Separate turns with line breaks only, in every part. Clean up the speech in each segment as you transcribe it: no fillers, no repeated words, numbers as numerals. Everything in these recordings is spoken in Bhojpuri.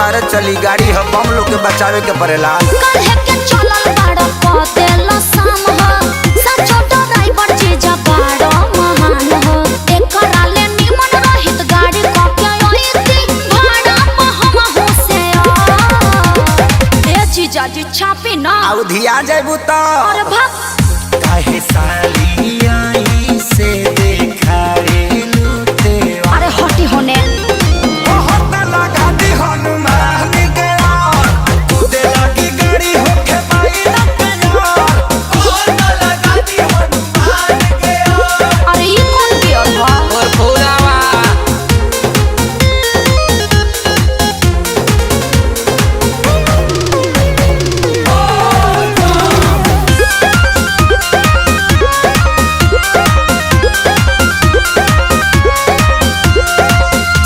उतारे चली गाड़ी हो बम लोग के बचावे के पड़ेला।
काहे के चलल बाड़ा पतेला शाम हो सचो ड्राइवर जीजा बाड़ा महान हो एकरा ले निमन रहित गाड़ी क के आईती भाड़ा पे हम हो से ए जीजा जी छापी ना
आउ धिया जाबू तो
और भाग
काहे साली आई से देखा रे लूटे।
अरे हटी होने
बहुत लगा दी हनुमान के यार कूदे लगी गाड़ी होके पाई ना यार। बहुत लगा दी हनुमान के यार।
अरे ये कौन बियर बा
और फुलावा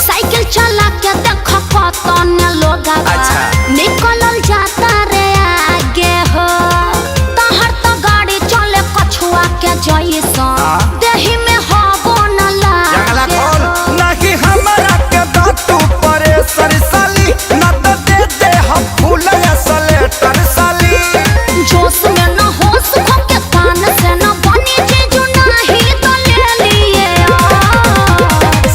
साइकिल चला के देखो कतने लोग
अच्छा।
निकलल जाता रे आगे हो तहर तो गाड़ी चले कछुआ के जैसा देही में हवा न
जंगला
लागे
खोल नहीं हमरा के दातू परे सरसाली न तो दे हम फूल असलेटर साली।
जोश में न होश खो के कान से न बनी जीजू नहीं तो ले लिए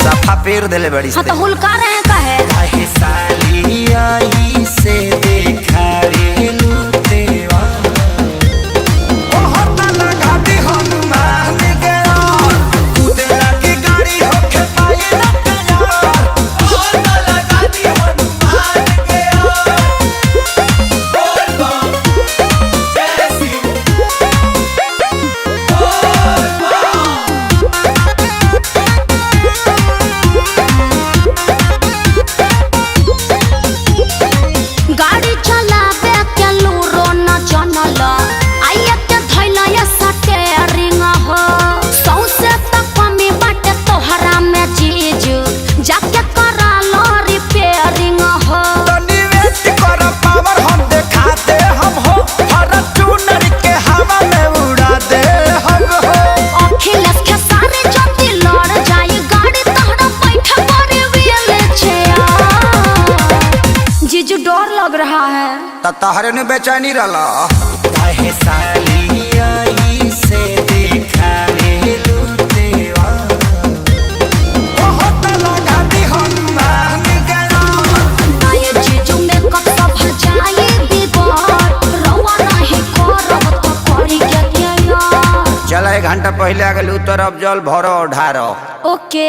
सफा पेर देले बड़ी
हाँ तो हुलका रहे कहे
काहे साली आई से देखा रे लूटेवा। बहुत लगा दी हनुमान के यार कूदे लगी गाड़ी होके पाई ना यार। बहुत लगा दी हनुमान के यार। बोल बम जैसी
गाड़ी चलावे के लूरो न जानल आइए के धैल ये स्टीयरिंग हो सौसे तक कमी बाटे तोहरा में जीजू जाके करा लो रिपेयरिंग हो
तनी वेट कर पावर हम देखा दे हम हो फॉर्च्यूनर के हवा में उड़ा दे हम हो।
अखिलेश के सारे जल्दी लड़ जाई गाड़ी तहरा बैठे पड़े व्हील चेयर जीजू डर लग रहा है
त तहरे ने बेचैनी रहला काहे साली आई से देखा रे लूटेवा। बहुत लगा दी हनुमान के यार।
आये जीजू में कब सब जाए बिगड़ रवा नहीं करब तो करी के यार
चल 1 घंटा पहले आ गेलू तो अब जल भरो ढारो
ओके।